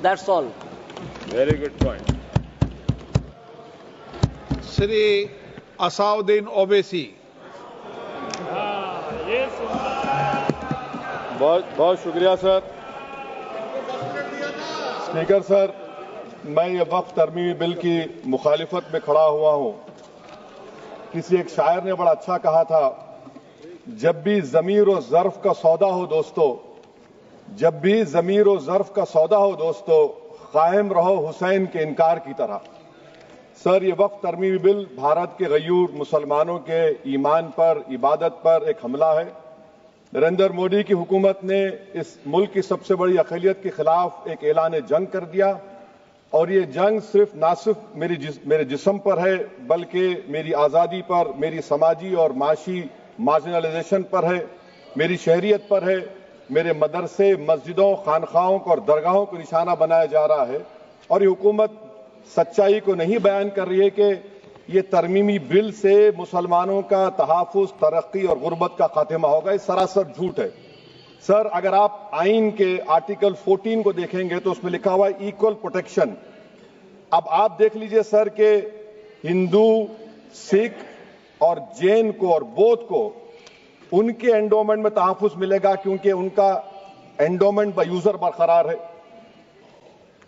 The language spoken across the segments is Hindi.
That's all. Very good point. Shri Asauddin Owaisi. बहुत बहुत शुक्रिया सर। स्पीकर सर, मैं ये वक्फ तरमीमी बिल की मुखालिफत में खड़ा हुआ हूं। किसी एक शायर ने बड़ा अच्छा कहा था, जब भी ज़मीर और ज़र्फ का सौदा हो दोस्तों, जब भी ज़मीर और ज़र्फ का सौदा हो दोस्तों, कायम रहो हुसैन के इनकार की तरह। सर, ये वक्फ तरमीमी बिल भारत के गयूर मुसलमानों के ईमान पर, इबादत पर एक हमला है। नरेंद्र मोदी की हुकूमत ने इस मुल्क की सबसे बड़ी अक़लियत के खिलाफ एक ऐलान जंग कर दिया, और ये जंग ना सिर्फ मेरे जिस्म पर है, बल्कि मेरी आज़ादी पर, मेरी समाजी और माशी मार्जिनलाइजेशन पर है, मेरी शहरियत पर है, मेरे मदरसे, मस्जिदों, खानखाहों को और दरगाहों को निशाना बनाया जा रहा है। और ये हुकूमत सच्चाई को नहीं बयान कर रही है कि ये तरमीमी बिल से मुसलमानों का तहफ़्फ़ुज़, तरक्की और गुर्बत का खात्मा होगा। ये सरासर झूठ है। सर, अगर आप आइन के आर्टिकल 14 को देखेंगे तो उसमें लिखा हुआ है इक्वल प्रोटेक्शन। अब आप देख लीजिए सर के हिंदू, सिख और जैन को और बौद्ध को उनके एंडोमेंट में तहफ़्फ़ुज़ मिलेगा, क्योंकि उनका एंडोमेंट बाय यूजर बरकरार है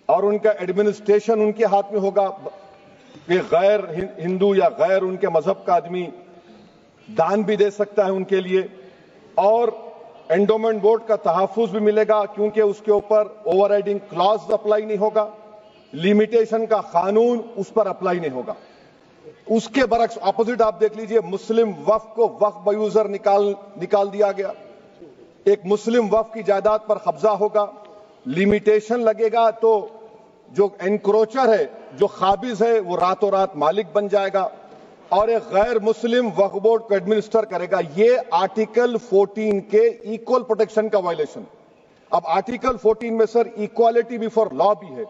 और उनका एडमिनिस्ट्रेशन उनके हाथ में होगा। कि गैर हिंदू या गैर उनके मजहब का आदमी दान भी दे सकता है उनके लिए, और एंडोमेंट बोर्ड का तहफ़्फ़ुज़ भी मिलेगा, क्योंकि उसके ऊपर ओवरराइडिंग क्लॉज अप्लाई नहीं होगा, लिमिटेशन का कानून उस पर अप्लाई नहीं होगा। उसके बरक्स ऑपोजिट आप देख लीजिए, मुस्लिम वक्फ को वक्फ बाय यूजर निकाल दिया गया। एक मुस्लिम वक्फ की जायदाद पर कब्जा होगा, लिमिटेशन लगेगा तो जो एनक्रोचर है, जो खाबिज है, वो रातों रात मालिक बन जाएगा और एक गैर मुस्लिम वक्फ बोर्ड को एडमिनिस्टर करेगा। ये आर्टिकल 14 के इक्वल प्रोटेक्शन का वायलेशन। अब आर्टिकल 14 में सर इक्वालिटी बिफोर लॉ भी है,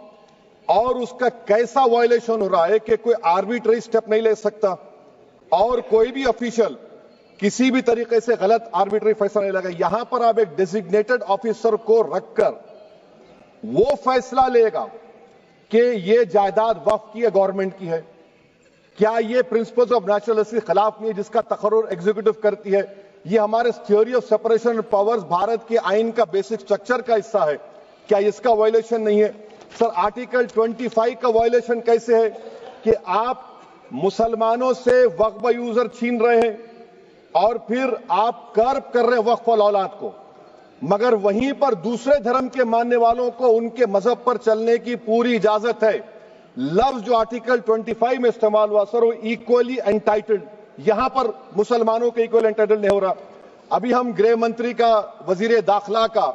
और उसका कैसा वायलेशन हो रहा है कि कोई आर्बिट्ररी स्टेप नहीं ले सकता और कोई भी ऑफिशियल किसी भी तरीके से गलत आर्बिट्ररी फैसला नहीं लेगा। यहां पर आप एक डेजिग्नेटेड ऑफिसर को रखकर वो फैसला लेगा कि ये जायदाद वक्फ की है, गवर्नमेंट की है। क्या ये प्रिंसिपल्स ऑफ नेचुरलिटी के खिलाफ नहीं है, जिसका तकर्रुर एग्जीक्यूटिव करती है? ये हमारे theory of separation of powers, Bharat के आइन का बेसिक स्ट्रक्चर का हिस्सा है। क्या इसका वायलेशन नहीं है? सर, आर्टिकल 25 का वायलेशन कैसे है कि आप मुसलमानों से वक्फ बाय यूजर छीन रहे हैं और फिर आप कर्ब कर रहे हैं वक्फ वाल औलाद को, मगर वहीं पर दूसरे धर्म के मानने वालों को उनके मजहब पर चलने की पूरी इजाजत है। लफ्ज जो आर्टिकल 25 में इस्तेमाल हुआ सर, वो इक्वली एंटाइटल्ड, यहां पर मुसलमानों के इक्वल एंटाइटल्ड नहीं हो रहा। अभी हम गृह मंत्री का, वजीर दाखिला का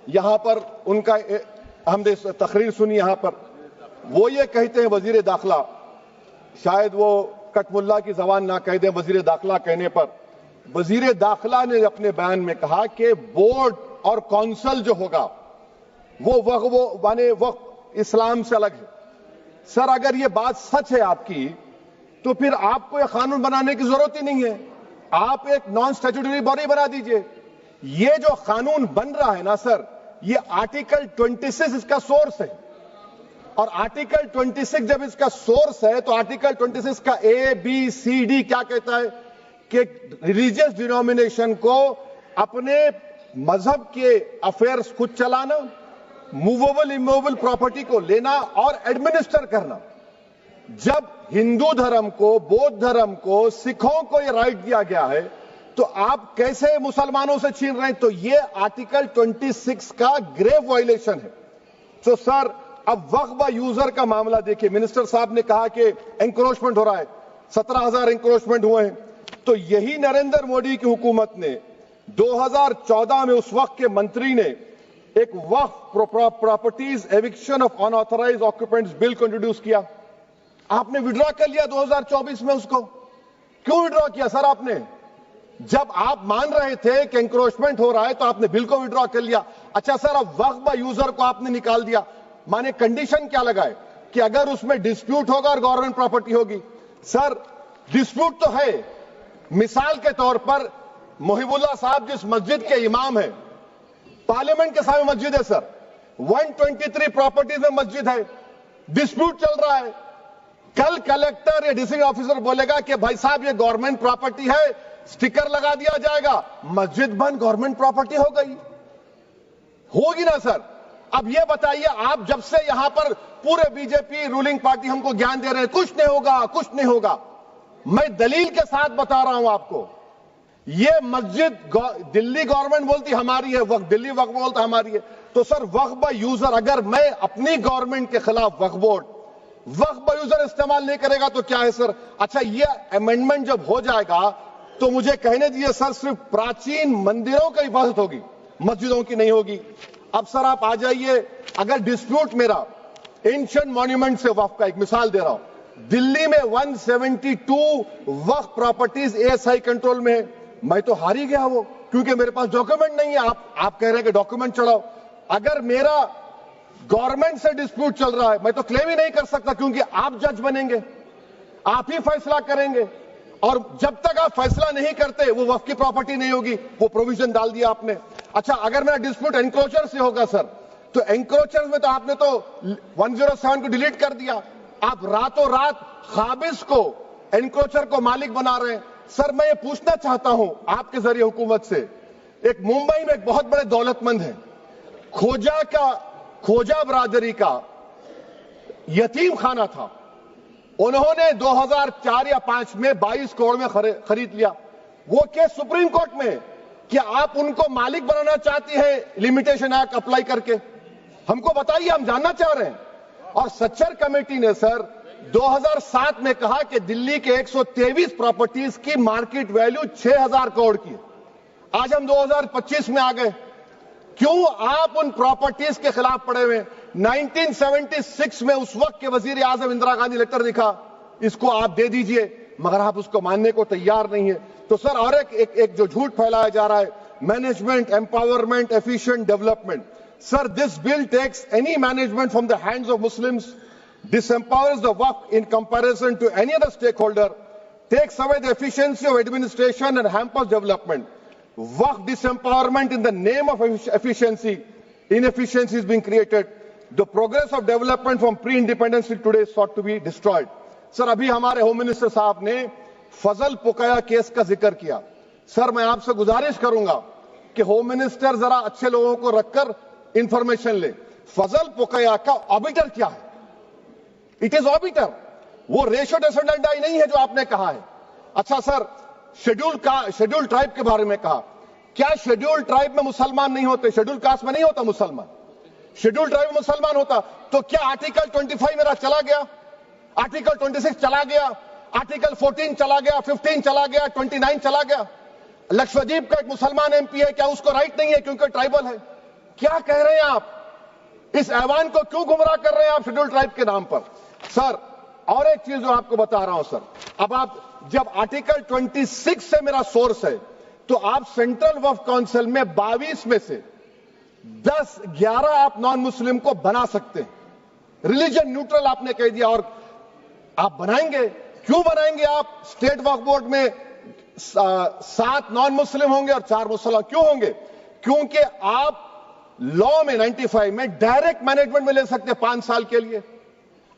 यहां पर उनका हमने तकरीर सुनी, यहां पर वो ये कहते हैं, वजीर दाखिला, शायद वो कटमुल्ला की जबान ना कह दें, वजीर दाखिला कहने पर वजीर दाखिला ने अपने बयान में कहा कि बोर्ड और काउंसिल जो होगा वो माने वक्फ इस्लाम से अलग है। सर, अगर ये बात सच है आपकी, तो फिर आपको यह कानून बनाने की जरूरत ही नहीं है। आप एक नॉन स्टैट्यूटरी बॉडी बना दीजिए। ये जो कानून बन रहा है ना सर, ये आर्टिकल 26 इसका सोर्स है, और आर्टिकल 26 जब इसका सोर्स है तो आर्टिकल 26 का ABCD क्या कहता है कि रिलीजियस डिनोमिनेशन को अपने मजहब के अफेयर्स खुद चलाना, मूवेबल इमूवेबल प्रॉपर्टी को लेना और एडमिनिस्टर करना। जब हिंदू धर्म को, बौद्ध धर्म को, सिखों को यह राइट दिया गया है, तो आप कैसे मुसलमानों से छीन रहे हैं? तो यह आर्टिकल 26 का ग्रेव वायलेशन है। तो सर, अब वक्फ बाय यूजर का मामला देखिए, मिनिस्टर साहब ने कहा कि एंक्रोचमेंट हो रहा है, 17,000 एंक्रोचमेंट हुए हैं। तो यही नरेंद्र मोदी की हुकूमत ने 2014 में उस वक्त के मंत्री ने एक Waqf properties eviction of unauthorised occupants bill को इंट्रोड्यूस किया। आपने विड्रॉ कर लिया 2024 में उसको। क्यों विड्रॉ किया सर आपने? जब आप मान रहे थे कि एंक्रोचमेंट हो रहा है तो आपने बिल को विड्रॉ कर लिया। अच्छा सर, अब वक्फ बाय यूजर को आपने निकाल दिया, माने कंडीशन क्या लगाए कि अगर उसमें डिस्प्यूट होगा और गवर्नमेंट प्रॉपर्टी होगी। सर, डिस्प्यूट तो है। मिसाल के तौर पर मोहिबुल्लाह साहब जिस मस्जिद के इमाम हैं, पार्लियामेंट के सामने मस्जिद है सर, 123 प्रॉपर्टीज में मस्जिद है, डिस्प्यूट चल रहा है। कल कलेक्टर या डिस्ट्रिक्ट ऑफिसर बोलेगा कि भाई साहब ये गवर्नमेंट प्रॉपर्टी है, स्टिकर लगा दिया जाएगा, मस्जिद बंद, गवर्नमेंट प्रॉपर्टी हो गई, होगी ना सर। अब ये बताइए, आप जब से यहां पर पूरे बीजेपी रूलिंग पार्टी हमको ज्ञान दे रहे हैं कुछ नहीं होगा, कुछ नहीं होगा, मैं दलील के साथ बता रहा हूं आपको। ये मस्जिद दिल्ली गवर्नमेंट बोलती हमारी है, वक्फ दिल्ली वक्फ बोलता हमारी है, तो सर वक्फ बाय यूजर, अगर मैं अपनी गवर्नमेंट के खिलाफ वक्फ बोर्ड वक्फ बाय यूजर इस्तेमाल नहीं करेगा तो क्या है सर। अच्छा, ये अमेंडमेंट जब हो जाएगा तो मुझे कहने दीजिए सर, सिर्फ प्राचीन मंदिरों की हिफाजत होगी, मस्जिदों की नहीं होगी। अब सर आप आ जाइए, अगर डिस्प्यूट मेरा एंशिएंट मॉन्यूमेंट से वक्फ का, एक मिसाल दे रहा हूं, दिल्ली में 172 वक्फ प्रॉपर्टीज एएसआई कंट्रोल में है, मैं तो हार ही गया वो, क्योंकि मेरे पास डॉक्यूमेंट नहीं है। आप कह रहे हैं कि डॉक्यूमेंट चढ़ाओ, अगर मेरा गवर्नमेंट से डिस्प्यूट चल रहा है मैं तो क्लेम ही नहीं कर सकता, क्योंकि आप जज बनेंगे, आप ही फैसला करेंगे, और जब तक आप फैसला नहीं करते वो वक्फ की प्रॉपर्टी नहीं होगी, वो प्रोविजन डाल दिया आपने। अच्छा, अगर मेरा डिस्प्यूट एनक्रोचर से होगा सर, तो एनक्रोचर में तो आपने तो 107 को डिलीट कर दिया, आप रातों रात खाबिज को, एनक्रोचर को मालिक बना रहे हैं। सर मैं ये पूछना चाहता हूं आपके जरिए हुकूमत से, एक मुंबई में एक बहुत बड़े दौलतमंद है, खोजा बरादरी का यतीम खाना था, उन्होंने 2004 या 5 में 22 करोड़ में खरीद लिया। वो केस सुप्रीम कोर्ट में, क्या आप उनको मालिक बनाना चाहती है लिमिटेशन एक्ट अप्लाई करके? हमको बताइए, हम जानना चाह रहे हैं। और सच्चर कमेटी ने सर 2007 में कहा कि दिल्ली के 123 प्रॉपर्टीज की मार्केट वैल्यू 6000 करोड़ की। आज हम 2025 में आ गए, क्यों आप उन प्रॉपर्टीज के खिलाफ पड़े हुए? 1976 में उस वक्त के वजीर आजम इंदिरा गांधी लेटर लिखा, इसको आप दे दीजिए, मगर आप उसको मानने को तैयार नहीं है। तो सर और एक जो झूठ फैलाया जा रहा है, management, empowerment, efficient development. Sir this bill takes any management from the hands of Muslims, disempowers the waqf in comparison to any other stakeholder, takes away the efficiency of administration and hampers development. Waqf disempowerment in the name of efficiency, inefficiency is being created. The progress of development from pre-independence till today sought to be destroyed. Sir अभी हमारे होम मिनिस्टर साहब ने फजल पुकाया केस का जिक्र किया। सर मैं आपसे गुजारिश करूंगा कि होम मिनिस्टर जरा अच्छे लोगों को रखकर इंफॉर्मेशन ले। फजल पुकाया का ऑबिटर क्या है? इट इज ऑबिटर, वो रेशियो डिसेंडेंटाई नहीं है जो आपने कहा है। अच्छा सर, शेड्यूल ट्राइब के बारे में कहा, क्या शेड्यूल ट्राइब में मुसलमान नहीं होते? शेड्यूल कास्ट में नहीं होता मुसलमान, शेड्यूल ट्राइब में मुसलमान होता। तो क्या आर्टिकल 25 मेरा चला गया, आर्टिकल 26 चला गया, आर्टिकल 14 चला गया, 15 चला गया, 29 चला गया? लक्षद्वीप का एक मुसलमान एमपी है, क्या उसको राइट नहीं है क्योंकि ट्राइबल है? क्या कह रहे हैं आप? इस ऐवान को क्यों गुमराह कर रहे हैं आप शेड्यूल ट्राइब के नाम पर? सर और एक चीज जो आपको बता रहा हूं सर, अब आप जब आर्टिकल 26 से मेरा सोर्स है, तो आप सेंट्रल वक्फ काउंसिल में 22 में से 11 आप नॉन मुस्लिम को बना सकते हैं। रिलीजन न्यूट्रल आपने कह दिया, और आप बनाएंगे, क्यों बनाएंगे आप? स्टेट वक्फ बोर्ड में 7 नॉन मुस्लिम होंगे और 4 मुसलमान। क्यों होंगे? क्योंकि आप लॉ में 95 में डायरेक्ट मैनेजमेंट में ले सकते हैं 5 साल के लिए।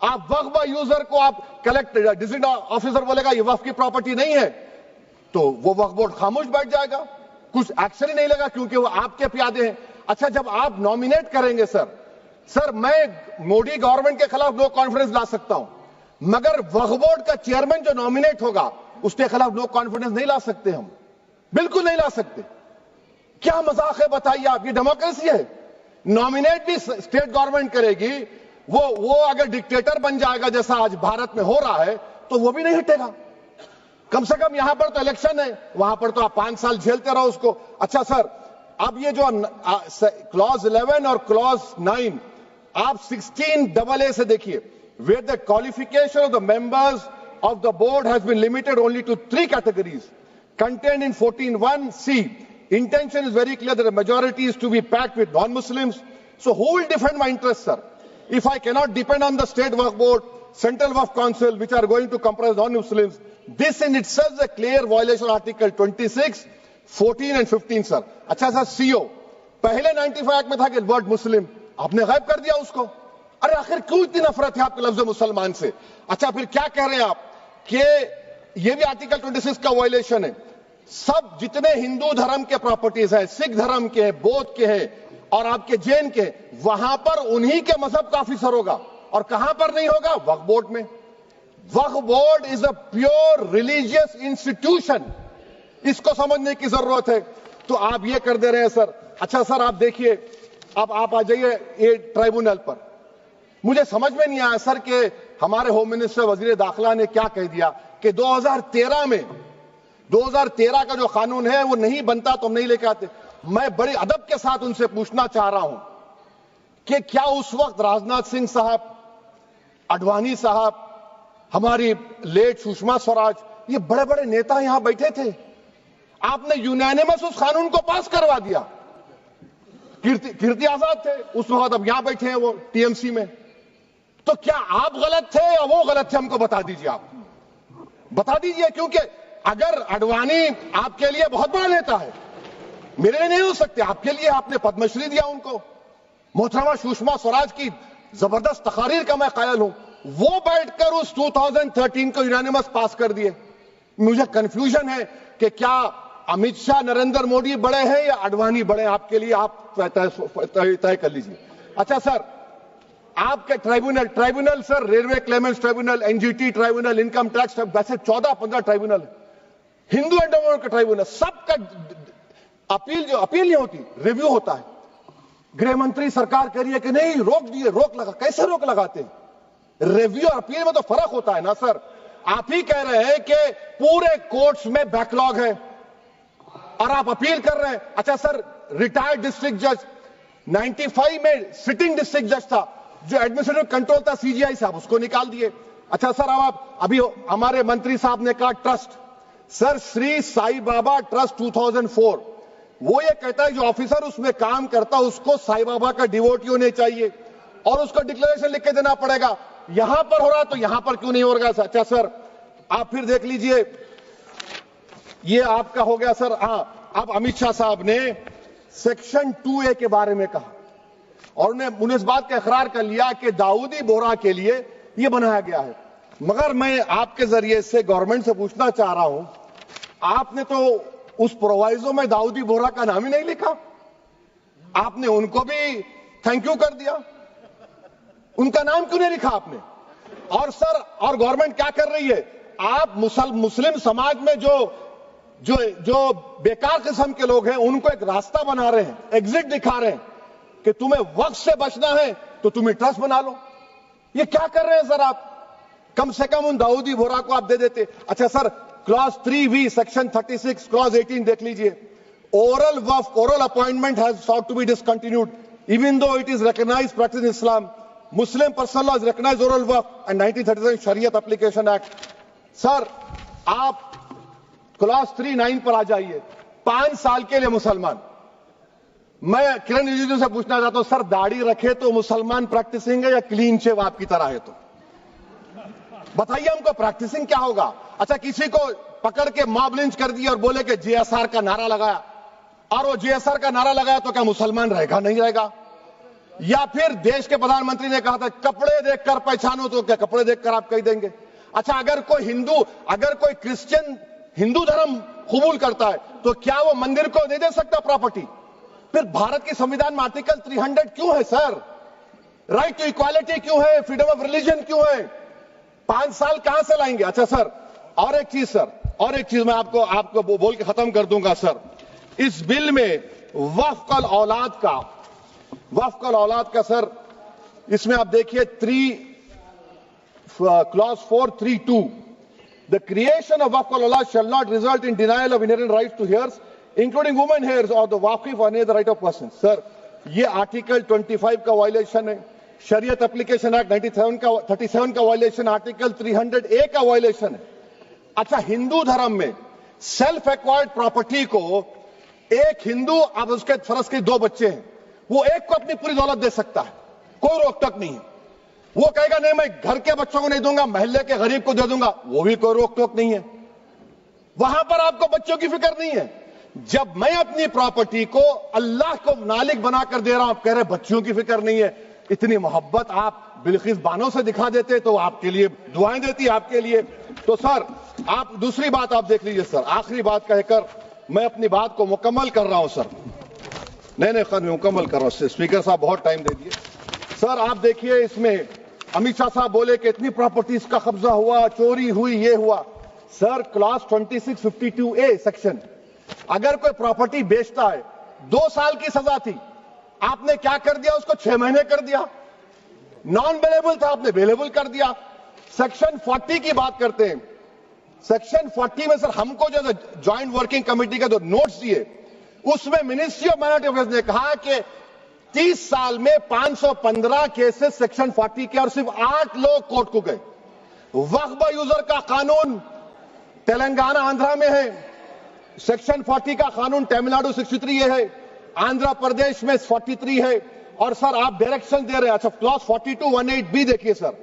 आप वक्फ बाय यूजर को आप कलेक्टर डिस्ट्रिक्ट ऑफिसर बोलेगा ये वक्फ की प्रॉपर्टी नहीं है, तो वो वक्फ बोर्ड खामोश बैठ जाएगा, कुछ एक्शन ही नहीं लेगा, क्योंकि वो आपके प्यादे हैं। अच्छा, जब आप नॉमिनेट करेंगे सर मैं मोदी गवर्नमेंट के खिलाफ नो कॉन्फिडेंस ला सकता हूं, मगर वक्फ बोर्ड का चेयरमैन जो नॉमिनेट होगा उसके खिलाफ नो कॉन्फिडेंस नहीं ला सकते, हम बिल्कुल नहीं ला सकते। क्या मजाक है बताइए आप? ये डेमोक्रेसी है। नॉमिनेट भी स्टेट गवर्नमेंट करेगी, वो अगर डिक्टेटर बन जाएगा जैसा आज भारत में हो रहा है, तो वो भी नहीं हटेगा। कम से कम यहां पर तो इलेक्शन है, वहां पर तो आप 5 साल झेलते रहो उसको। अच्छा सर, अब ये जो क्लॉज 11 और क्लॉज 9 आप 16AA से देखिए, where the qualification of the members of the board has been limited only to 3 categories contained in 14(1)(c). Intention is very clear that the majority is to be packed with non-Muslims. So who will defend my interests, sir? If I cannot depend on the state waqf board, central waqf council, which are going to comprise non-Muslims, this in itself is a clear violation of Article 26, 14 and 15, sir. अच्छा सर, CO पहले 95 एक्ट में था कि वर्ड मुस्लिम, आपने गायब कर दिया उसको। अरे आखिर क्यों इतनी नफरत है आपके लफ्ज मुसलमान से? अच्छा फिर क्या कह रहे हैं आप कि ये भी आर्टिकल 26 का वायलेशन है। सब जितने हिंदू धर्म के प्रॉपर्टीज है, सिख धर्म के, बौद्ध के हैं और आपके जैन के, वहां पर उन्हीं के मजहब का ऑफिसर होगा। और कहां पर नहीं होगा? वक्फ बोर्ड में। Waqf board is a pure religious institution, इसको समझने की जरूरत है। तो आप ये कर दे रहे हैं सर। अच्छा सर आप देखिए, अब आप आ जाइए ये ट्राइब्यूनल पर। मुझे समझ में नहीं आया सर कि हमारे होम मिनिस्टर वजीर दाखिला ने क्या कह दिया कि 2013 का जो कानून है वो नहीं बनता तो हम नहीं लेके आते। मैं बड़े अदब के साथ उनसे पूछना चाह रहा हूं कि क्या उस वक्त राजनाथ सिंह साहब, अडवाणी साहब, हमारी लेट सुषमा स्वराज, ये बड़े बड़े नेता यहां बैठे थे? आपने यूनानिमस उस कानून को पास करवा दिया। कीर्ति आजाद थे उस वक्त, अब यहां बैठे हैं वो टीएमसी में। तो क्या आप गलत थे या वो गलत थे? हमको बता दीजिए, आप बता दीजिए। क्योंकि अगर अडवाणी आपके लिए बहुत बड़ा नेता है, मेरे लिए नहीं हो सकते, आपके लिए आपने पद्मश्री दिया उनको। मोहतरमा सुषमा स्वराज की जबरदस्त तकारीर का मैं कायल हूं। वो बैठकर उस 2013 को यूनानिमस पास कर दिए। मुझे कंफ्यूजन है कि क्या अमित शाह, नरेंद्र मोदी बड़े हैं या अडवाणी बड़े हैं? आपके लिए आप तय कर लीजिए। अच्छा सर, आपके tribunal sir, railway Clements tribunal, NGT tribunal, income tax, वैसे 14-15 ट्राइब्यूनल, हिंदू एंडोवर का ट्राइब्यूनल, सबका अपील नहीं होती, रिव्यू होता है। गृह मंत्री सरकार कह रही है कि नहीं रोक दिए, रोक लगा। कैसे रोक लगाते हैं? रिव्यू और अपील में तो फर्क होता है ना सर। आप ही कह रहे हैं कि पूरे कोर्ट्स में बैकलॉग है और आप अपील कर रहे हैं। अच्छा सर, रिटायर्ड डिस्ट्रिक्ट जज 95 में सिटिंग डिस्ट्रिक्ट जज था, जो एडमिनिस्ट्रेटिव कंट्रोल था सीजीआई साहब, उसको निकाल दिए। अच्छा सर, अब आप अभी हमारे मंत्री साहब ने कहा trust, sir Shri Sai Baba trust 2004, वो ये कहता है जो ऑफिसर उसमें काम करता है उसको साई बाबा का डिवोटी होने चाहिए और उसको डिक्लेरेशन लिख के देना पड़ेगा। यहां पर हो रहा तो यहां पर क्यों नहीं हो रहा? अच्छा सर, आप फिर देख लीजिए, ये आपका हो गया सर। हां, अब अमित शाह साहब ने सेक्शन 2A के बारे में कहा और उन्होंने इस बात का इकरार कर लिया कि दाऊदी बोहरा के लिए यह बनाया गया है। मगर मैं आपके जरिए से गवर्नमेंट से पूछना चाह रहा हूं, आपने तो उस प्रोवाइजो में दाऊदी बोहरा का नाम ही नहीं लिखा। आपने उनको भी थैंक यू कर दिया, उनका नाम क्यों नहीं लिखा आपने? और सर, और गवर्नमेंट क्या कर रही है? आप मुस्लिम समाज में जो बेकार किस्म के लोग हैं उनको एक रास्ता बना रहे हैं, एग्जिट दिखा रहे हैं कि तुम्हें वक्त से बचना है तो तुम्हें ट्रस्ट बना लो। ये क्या कर रहे हैं सर आप? कम से कम उन दाऊदी बोहरा को आप दे देते। अच्छा sir, clause 3V section 36 clause 18 देख लीजिए। Oral Waqf, oral appointment has sought to be discontinued even though it is recognized practice in Islam. Muslim personal laws recognize oral waqf and 1937 Shariat Application Act. Sir आप क्लॉज 3(9) पर आ जाइए। 5 साल के लिए मुसलमान। मैं किरण रिजिजू से पूछना चाहता हूं, सर दाढ़ी रखे तो मुसलमान प्रैक्टिसिंग है या क्लीन शेव आपकी तरह है? तो बताइए हमको, प्रैक्टिसिंग क्या होगा? अच्छा, किसी को पकड़ के मॉब लिंच कर दिया और बोले कि JSR का नारा लगाया, और वो JSR का नारा लगाया तो क्या मुसलमान रहेगा? नहीं रहेगा। या फिर देश के प्रधानमंत्री ने कहा था कपड़े देखकर पहचानो, तो क्या कपड़े देखकर आप कह देंगे? अच्छा, अगर कोई क्रिश्चियन हिंदू धर्म कबूल करता है तो क्या वो मंदिर को दे सकता प्रॉपर्टी? फिर भारत के संविधान में आर्टिकल 300 क्यों है सर? राइट टू इक्वालिटी क्यों है? फ्रीडम ऑफ रिलीजन क्यों है? 5 साल कहां से लाएंगे? अच्छा सर, और एक चीज सर, और एक चीज मैं आपको बोल के खत्म कर दूंगा सर। इस बिल में वक्फ औलाद का सर, इसमें आप देखिए clause 4(3)(2), the creation of waqf al-awlad shall not result in denial of inherent rights to heirs, including women heirs or the waqif or any other right of person. Sir, ये आर्टिकल 25 का वायलेशन है, शरीयत एप्लीकेशन एक्ट 37 का वायलेशन, आर्टिकल 300A का वायलेशन है। अच्छा, हिंदू धर्म में सेल्फ एक्वायर्ड प्रॉपर्टी को एक हिंदू, अब उसके फर्ज के 2 बच्चे हैं, वो एक को अपनी पूरी दौलत दे सकता है, कोई रोक टोक नहीं है। वो कहेगा नहीं मैं घर के बच्चों को नहीं दूंगा, मोहल्ले के गरीब को दे दूंगा, वो भी कोई रोक टोक नहीं है। वहां पर आपको बच्चों की फिक्र नहीं है। जब मैं अपनी प्रॉपर्टी को अल्लाह को मालिक बनाकर दे रहा हूं, आप कह रहे बच्चियों की फिक्र नहीं है। इतनी मोहब्बत आप बिल्किस बानो से दिखा देते तो आपके लिए दुआएं देती आपके लिए। तो सर आप दूसरी बात आप देख लीजिए सर, आखिरी बात कहकर मैं अपनी बात को मुकम्मल कर रहा हूं सर। नहीं खैर मैं मुकम्मल कर रहा हूं। स्पीकर साहब बहुत टाइम दे दिए। सर आप देखिए, इसमें अमित शाह साहब बोले कि इतनी प्रॉपर्टीज का कब्जा हुआ, चोरी हुई, ये हुआ। सर क्लास 2652A सेक्शन, अगर कोई प्रॉपर्टी बेचता है 2 साल की सजा थी, आपने क्या कर दिया, उसको 6 महीने कर दिया। नॉन बेलेबल था, आपने बेलेबल कर दिया। सेक्शन 40 की बात करते हैं। सेक्शन 40 में सर हमको जो ज्वाइंट वर्किंग कमेटी का जो नोट्स दिए, उसमें मिनिस्ट्री ऑफ माइनॉरिटी अफेयर्स ने कहा कि 30 साल में 515 केसेस सेक्शन 40 के, और सिर्फ 8 लोग कोर्ट को गए। वक्फ यूजर का कानून तेलंगाना आंध्रा में है, सेक्शन 40 का कानून तमिलनाडु 63 है, आंध्र प्रदेश में 43 है। और सर आप डायरेक्शन दे रहे हैं। अच्छा क्लॉज 4218B देखिए सर,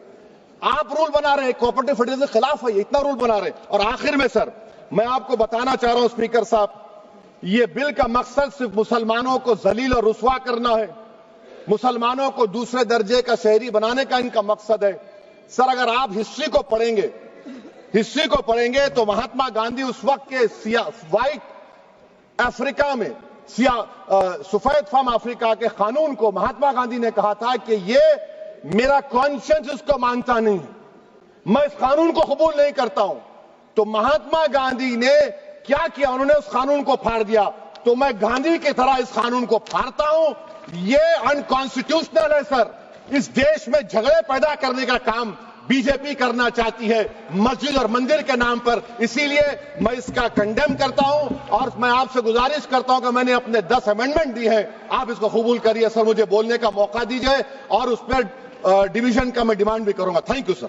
आप रूल बना रहे हैं, कोऑपरेटिव फेडरलिज्म के खिलाफ है, इतना रूल बना रहे हैं। और आखिर में सर मैं आपको बताना चाह रहा हूं स्पीकर साहब, ये बिल का मकसद सिर्फ मुसलमानों को जलील और रुस्वा करना है, मुसलमानों को दूसरे दर्जे का शहरी बनाने का इनका मकसद है। सर अगर आप हिस्ट्री को पढ़ेंगे तो महात्मा गांधी उस वक्त के व्हाइट अफ्रीका में सफेद फार्म अफ्रीका के कानून को महात्मा गांधी ने कहा था कि ये मेरा कॉन्शियंस इसको मानता नहीं है, मैं इस कानून को कबूल नहीं करता हूं। तो महात्मा गांधी ने क्या किया, उन्होंने उस कानून को फाड़ दिया। तो मैं गांधी की तरह इस कानून को फाड़ता हूं। ये अनकॉन्स्टिट्यूशनल है सर। इस देश में झगड़े पैदा करने का काम बीजेपी करना चाहती है मस्जिद और मंदिर के नाम पर, इसीलिए मैं इसका कंडेम करता हूं। और मैं आपसे गुजारिश करता हूं कि मैंने अपने 10 अमेंडमेंट दी है, आप इसको कबूल करिए सर, मुझे बोलने का मौका दीजिए और उस पर डिवीजन का मैं डिमांड भी करूंगा। Thank you sir.